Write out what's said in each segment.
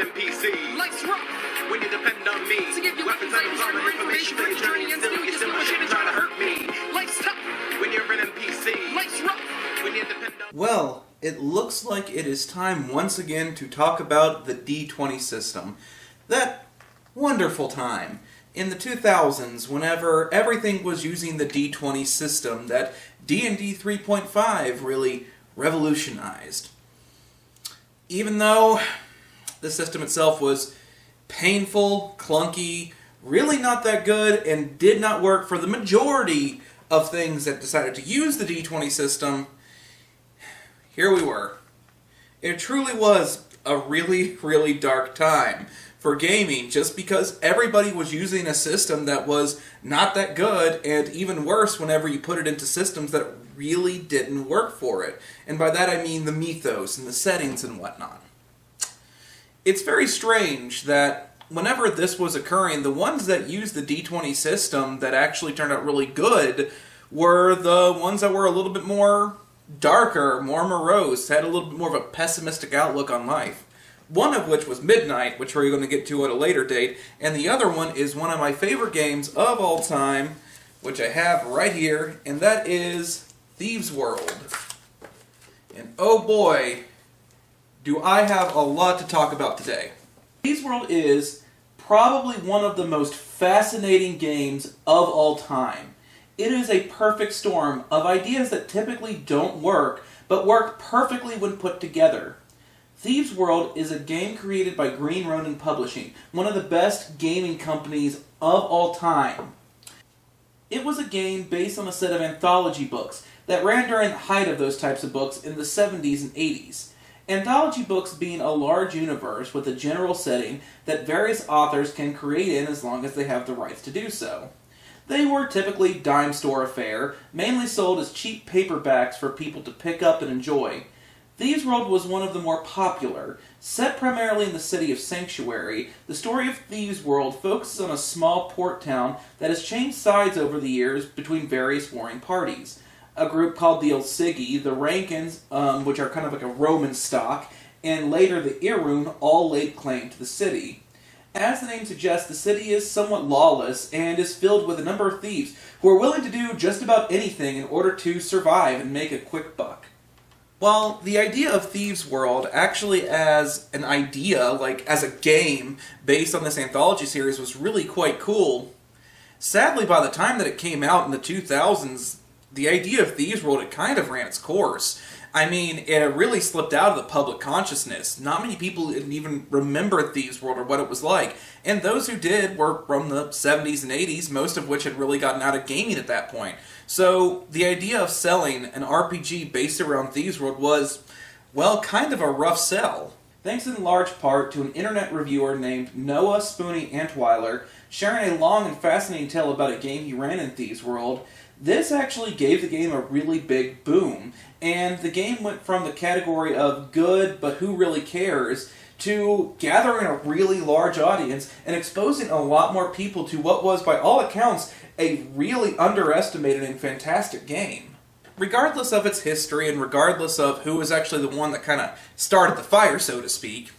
NPC. Life's rough. When you depend on me To give you weapons insight, and armor, information for your journey, and still you still shit shit and try to hurt me. Life's tough. When you're an NPC. Life's rough. When you depend on... Well, it looks like it is time once again to talk about the D20 system. That wonderful time in the 2000s, whenever everything was using the D20 system that D&D 3.5 really revolutionized. Even though the system itself was painful, clunky, really not that good, and did not work for the majority of things that decided to use the D20 system, here we were. It truly was a really, really dark time for gaming, just because everybody was using a system that was not that good, and even worse whenever you put it into systems that really didn't work for it. And by that I mean the mythos and the settings and whatnot. It's very strange that whenever this was occurring, the ones that used the D20 system that actually turned out really good were the ones that were a little bit more darker, more morose, had a little bit more of a pessimistic outlook on life. One of which was Midnight, which we're going to get to at a later date, and the other one is one of my favorite games of all time, which I have right here, and that is Thieves World. And oh boy, do I have a lot to talk about today. Thieves World is probably one of the most fascinating games of all time. It is a perfect storm of ideas that typically don't work, but work perfectly when put together. Thieves World is a game created by Green Ronin Publishing, one of the best gaming companies of all time. It was a game based on a set of anthology books that ran during the height of those types of books in the 70s and 80s. Anthology books being a large universe with a general setting that various authors can create in as long as they have the rights to do so. They were typically dime store affair, mainly sold as cheap paperbacks for people to pick up and enjoy. Thieves World was one of the more popular. Set primarily in the city of Sanctuary, the story of Thieves World focuses on a small port town that has changed sides over the years between various warring parties. A group called the Ilsigi, the Rankins, which are kind of like a Roman stock, and later the Irun all laid claim to the city. As the name suggests, the city is somewhat lawless and is filled with a number of thieves who are willing to do just about anything in order to survive and make a quick buck. Well, the idea of Thieves World, actually as an idea, like as a game based on this anthology series, was really quite cool. Sadly, by the time that it came out in the 2000s, the idea of Thieves World had kind of ran its course. I mean, it had really slipped out of the public consciousness. Not many people even remember Thieves World or what it was like. And those who did were from the 70s and 80s, most of which had really gotten out of gaming at that point. So, the idea of selling an RPG based around Thieves World was, well, kind of a rough sell. Thanks in large part to an internet reviewer named Noah Spoony Antweiler sharing a long and fascinating tale about a game he ran in Thieves World. This actually gave the game a really big boom, and the game went from the category of good, but who really cares, to gathering a really large audience and exposing a lot more people to what was, by all accounts, a really underestimated and fantastic game. Regardless of its history, and regardless of who was actually the one that kind of started the fire, so to speak,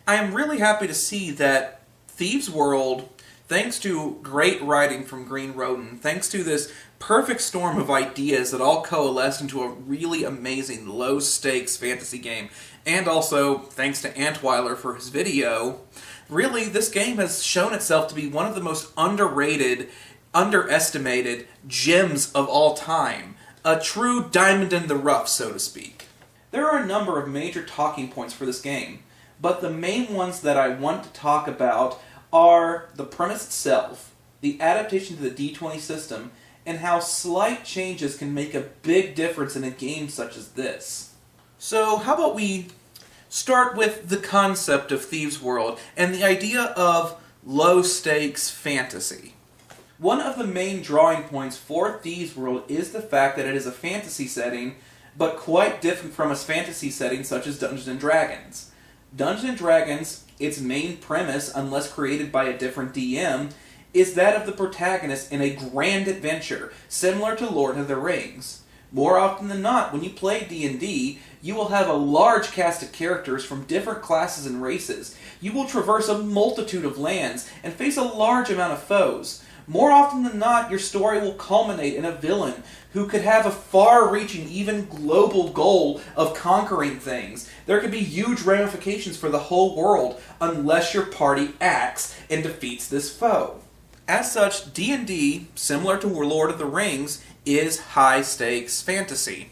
I am really happy to see that Thieves World, thanks to great writing from Green Ronin, thanks to this perfect storm of ideas that all coalesced into a really amazing low-stakes fantasy game, and also thanks to Antweiler for his video, really this game has shown itself to be one of the most underrated, underestimated gems of all time. A true diamond in the rough, so to speak. There are a number of major talking points for this game, but the main ones that I want to talk about are the premise itself, the adaptation to the D20 system, and how slight changes can make a big difference in a game such as this. So how about we start with the concept of Thieves World and the idea of low-stakes fantasy. One of the main drawing points for Thieves World is the fact that it is a fantasy setting, but quite different from a fantasy setting such as Dungeons & Dragons. Dungeons & Dragons, its main premise, unless created by a different DM, is that of the protagonist in a grand adventure, similar to Lord of the Rings. More often than not, when you play D&D, you will have a large cast of characters from different classes and races. You will traverse a multitude of lands and face a large amount of foes. More often than not, your story will culminate in a villain who could have a far-reaching, even global goal of conquering things. There could be huge ramifications for the whole world unless your party acts and defeats this foe. As such, D&D, similar to Lord of the Rings, is high-stakes fantasy.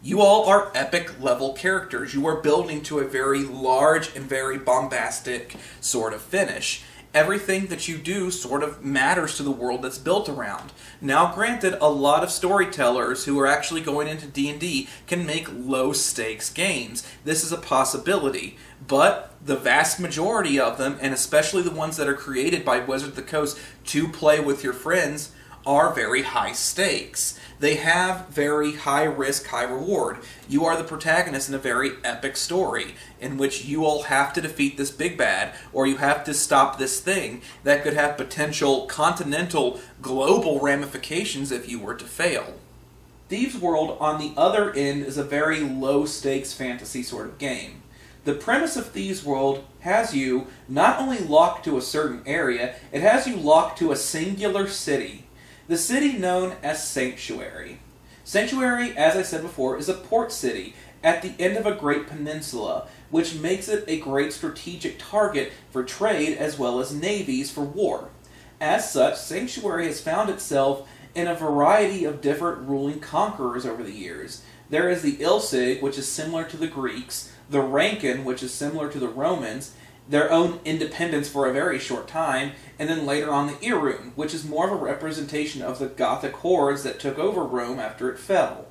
You all are epic-level characters. You are building to a very large and very bombastic sort of finish. Everything that you do sort of matters to the world that's built around. Now, granted, a lot of storytellers who are actually going into D&D can make low-stakes games. This is a possibility. But the vast majority of them, and especially the ones that are created by Wizards of the Coast to play with your friends, are very high stakes. They have very high risk, high reward. You are the protagonist in a very epic story in which you all have to defeat this big bad, or you have to stop this thing that could have potential continental, global ramifications if you were to fail. Thieves World, on the other end, is a very low stakes fantasy sort of game. The premise of Thieves World has you not only locked to a certain area, it has you locked to a singular city. The city known as Sanctuary. Sanctuary, as I said before, is a port city at the end of a great peninsula, which makes it a great strategic target for trade as well as navies for war. As such, Sanctuary has found itself in a variety of different ruling conquerors over the years. There is the Ilsig, which is similar to the Greeks, the Rankin, which is similar to the Romans, their own independence for a very short time, and then later on the Irun, which is more of a representation of the Gothic hordes that took over Rome after it fell.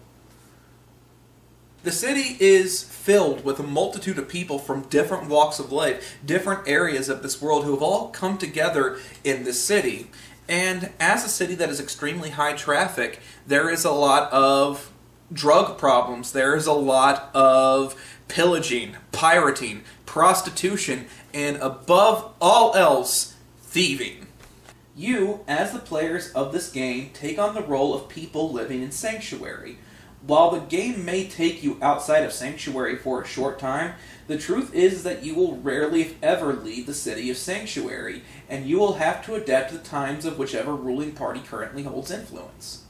The city is filled with a multitude of people from different walks of life, different areas of this world who have all come together in this city. And as a city that is extremely high traffic, there is a lot of drug problems, there is a lot of pillaging, pirating, prostitution, and above all else, thieving. You, as the players of this game, take on the role of people living in Sanctuary. While the game may take you outside of Sanctuary for a short time, the truth is that you will rarely, if ever, leave the city of Sanctuary, and you will have to adapt to the times of whichever ruling party currently holds influence.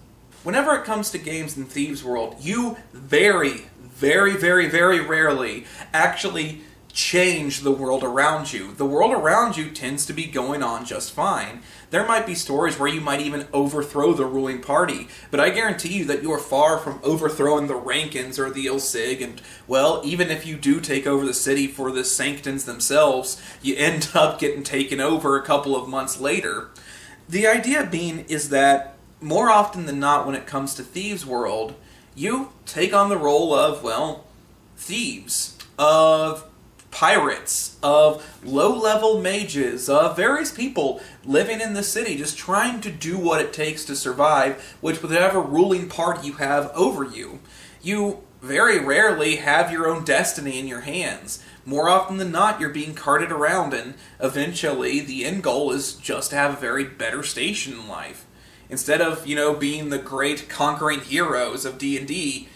Whenever it comes to games in Thieves World, you very rarely actually change the world around you. The world around you tends to be going on just fine. There might be stories where you might even overthrow the ruling party, but I guarantee you that you are far from overthrowing the Rankins or the Ilsig, and, well, even if you do take over the city for the Sanctons themselves, you end up getting taken over a couple of months later. The idea being is that, more often than not when it comes to Thieves World, you take on the role of, well, thieves, of pirates, of low-level mages, of various people living in the city just trying to do what it takes to survive with whatever ruling party you have over you. You very rarely have your own destiny in your hands. More often than not, you're being carted around, and eventually the end goal is just to have a very better station in life. Instead of, being the great conquering heroes of D&D,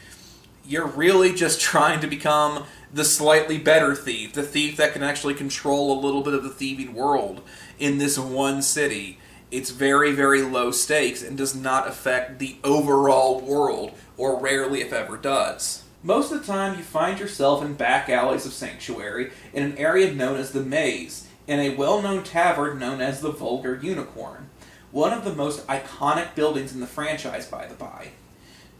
you're really just trying to become the slightly better thief, the thief that can actually control a little bit of the thieving world in this one city. It's very low stakes and does not affect the overall world, or rarely if ever does. Most of the time you find yourself in back alleys of Sanctuary in an area known as the Maze, in a well-known tavern known as the Vulgar Unicorn. One of the most iconic buildings in the franchise, by the by.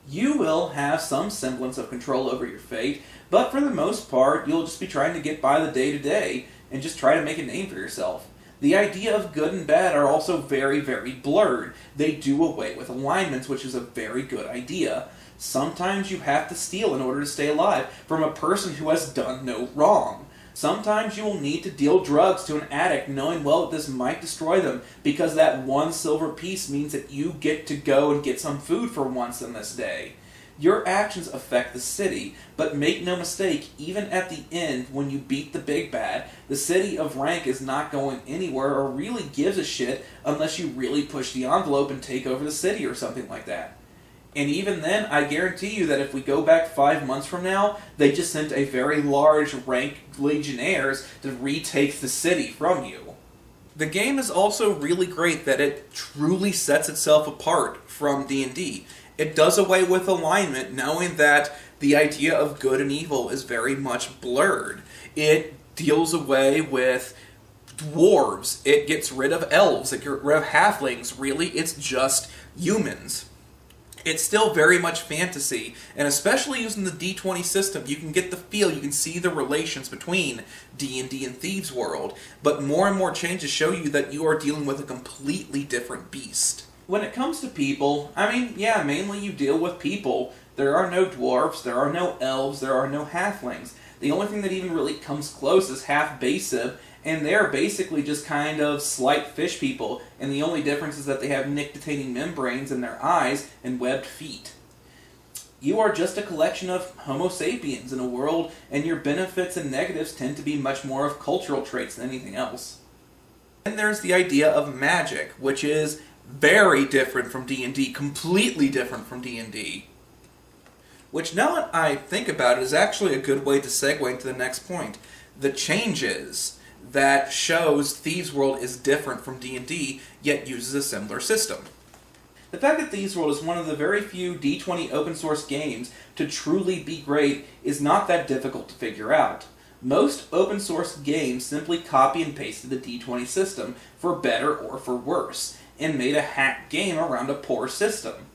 You will have some semblance of control over your fate, but for the most part, you'll just be trying to get by the day-to-day and just try to make a name for yourself. The idea of good and bad are also very blurred. They do away with alignments, which is a very good idea. Sometimes you have to steal in order to stay alive from a person who has done no wrong. Sometimes you will need to deal drugs to an addict knowing well that this might destroy them, because that one silver piece means that you get to go and get some food for once in this day. Your actions affect the city, but make no mistake, even at the end, when you beat the big bad, the city of Rank is not going anywhere or really gives a shit unless you really push the envelope and take over the city or something like that. And even then, I guarantee you that if we go back 5 months from now, they just sent a very large rank legionnaires to retake the city from you. The game is also really great that it truly sets itself apart from D&D. It does away with alignment, knowing that the idea of good and evil is very much blurred. It deals away with dwarves, it gets rid of elves, it gets rid of halflings. Really, it's just humans. It's still very much fantasy, and especially using the D20 system, you can get the feel, you can see the relations between D&D and Thieves World, but more and more changes show you that you are dealing with a completely different beast. When it comes to people, I mean, yeah, mainly you deal with people. There are no dwarves, there are no elves, there are no halflings. The only thing that even really comes close is half-basive, and they're basically just kind of slight fish people, and the only difference is that they have nictitating membranes in their eyes and webbed feet. You are just a collection of Homo sapiens in a world, and your benefits and negatives tend to be much more of cultural traits than anything else. Then there's the idea of magic, which is very different from D&D, completely different from D&D. Which, now that I think about it, is actually a good way to segue into the next point. The changes that shows Thieves World is different from D&D, yet uses a similar system. The fact that Thieves World is one of the very few D20 open source games to truly be great is not that difficult to figure out. Most open source games simply copy and pasted the D20 system, for better or for worse, and made a hack game around a poor system.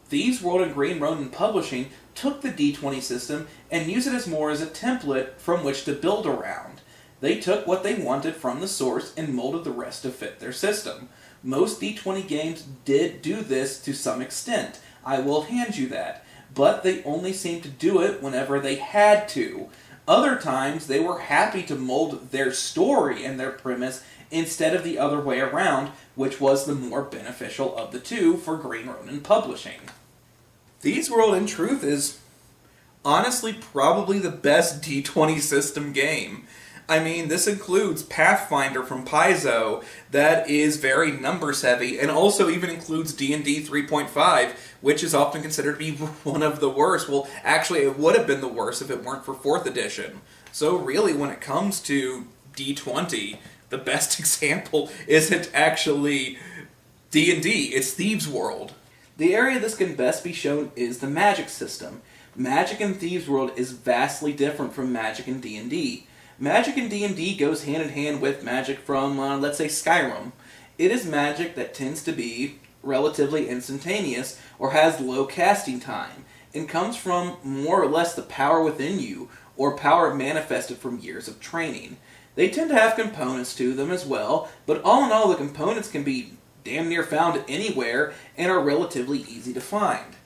Thieves World and Green Ronin Publishing took the D20 system and used it as more as a template from which to build around. They took what they wanted from the source and molded the rest to fit their system. Most D20 games did do this to some extent, I will hand you that, but they only seemed to do it whenever they had to. Other times, they were happy to mold their story and their premise instead of the other way around, which was the more beneficial of the two for Green Ronin Publishing. Thieves World, in truth, is honestly probably the best D20 system game. I mean, this includes Pathfinder from Paizo, that is very numbers heavy, and also even includes D&D 3.5, which is often considered to be one of the worst. Well, actually, it would have been the worst if it weren't for 4th edition. So really, when it comes to D20, the best example isn't actually D&D, it's Thieves World. The area this can best be shown is the magic system. Magic in Thieves World is vastly different from magic in D&D. Magic in D&D goes hand in hand with magic from, let's say, Skyrim. It is magic that tends to be relatively instantaneous or has low casting time, and comes from more or less the power within you, or power manifested from years of training. They tend to have components to them as well, but all in all, the components can be damn near found anywhere and are relatively easy to find.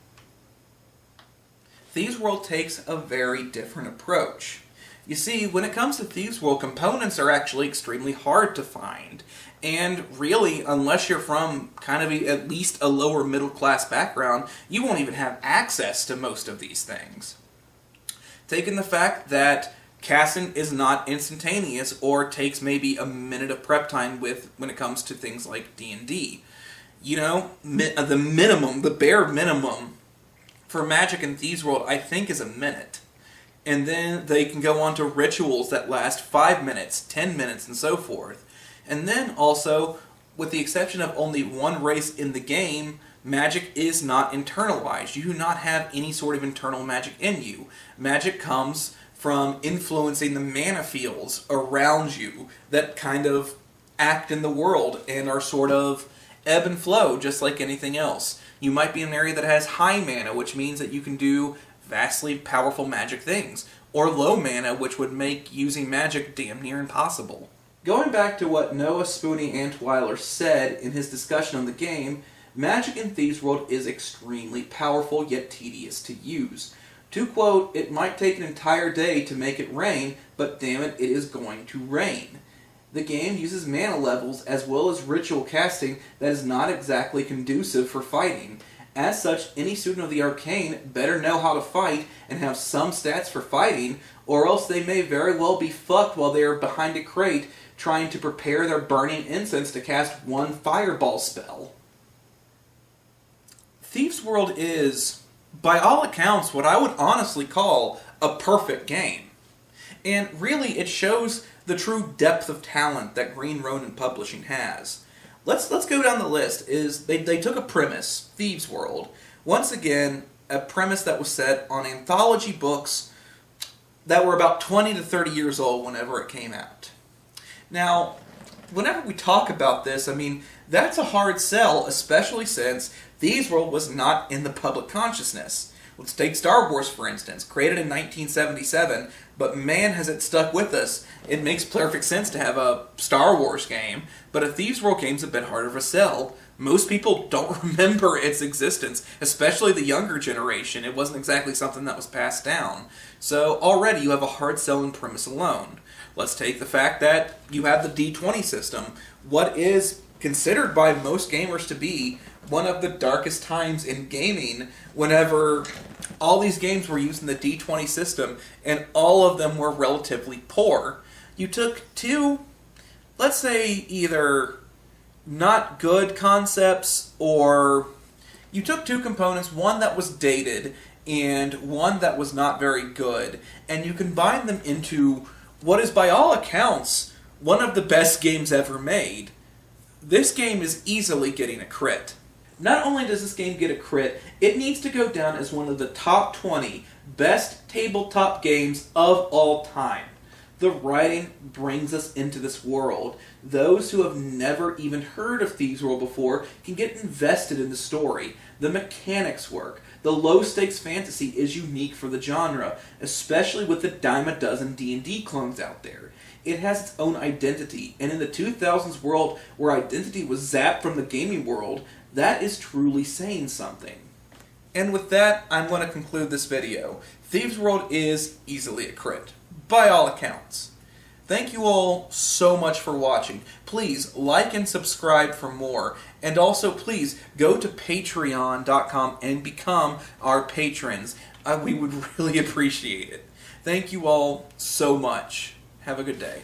Thieves World takes a very different approach. You see, when it comes to Thieves World, components are actually extremely hard to find. And really, unless you're from kind of at least a lower middle class background, you won't even have access to most of these things. Taking the fact that casting is not instantaneous or takes maybe a minute of prep time when it comes to things like D&D. You know, the bare minimum for Magic and Thieves World, I think, is a minute. And then they can go on to rituals that last 5 minutes, 10 minutes, and so forth. And then also, with the exception of only one race in the game, magic is not internalized. You do not have any sort of internal magic in you. Magic comes from influencing the mana fields around you that kind of act in the world and are sort of ebb and flow, just like anything else. You might be in an area that has high mana, which means that you can do vastly powerful magic things, or low mana, which would make using magic damn near impossible. Going back to what Noah Spoony Antweiler said in his discussion on the game, magic in Thieves World is extremely powerful yet tedious to use. To quote, "It might take an entire day to make it rain, but damn it, it is going to rain." The game uses mana levels as well as ritual casting that is not exactly conducive for fighting. As such, any student of the arcane better know how to fight and have some stats for fighting, or else they may very well be fucked while they are behind a crate trying to prepare their burning incense to cast one fireball spell. Thieves World is, by all accounts, what I would honestly call a perfect game. And really, it shows the true depth of talent that Green Ronin Publishing has. Let's go down the list. They took a premise, Thieves World. Once again, a premise that was set on anthology books that were about 20 to 30 years old whenever it came out. Now, whenever we talk about this, I mean, that's a hard sell, especially since Thieves World was not in the public consciousness. Let's take Star Wars, for instance, created in 1977, but man, has it stuck with us. It makes perfect sense to have a Star Wars game, but a Thieves World game's a bit harder of a sell. Most people don't remember its existence, especially the younger generation. It wasn't exactly something that was passed down. So already you have a hard selling premise alone. Let's take the fact that you have the D20 system, what is considered by most gamers to be one of the darkest times in gaming, whenever all these games were using the D20 system and all of them were relatively poor. You took two, let's say, either not good concepts, or you took two components, one that was dated and one that was not very good, and you combined them into what is, by all accounts, one of the best games ever made. This game is easily getting a crit. Not only does this game get a crit, it needs to go down as one of the top 20 best tabletop games of all time. The writing brings us into this world. Those who have never even heard of Thieves World before can get invested in the story. The mechanics work. The low-stakes fantasy is unique for the genre, especially with the dime a dozen D&D clones out there. It has its own identity, and in the 2000s world where identity was zapped from the gaming world, that is truly saying something. And with that, I'm going to conclude this video. Thieves World is easily a crit, by all accounts. Thank you all so much for watching. Please like and subscribe for more. And also please go to patreon.com and become our patrons. We would really appreciate it. Thank you all so much. Have a good day.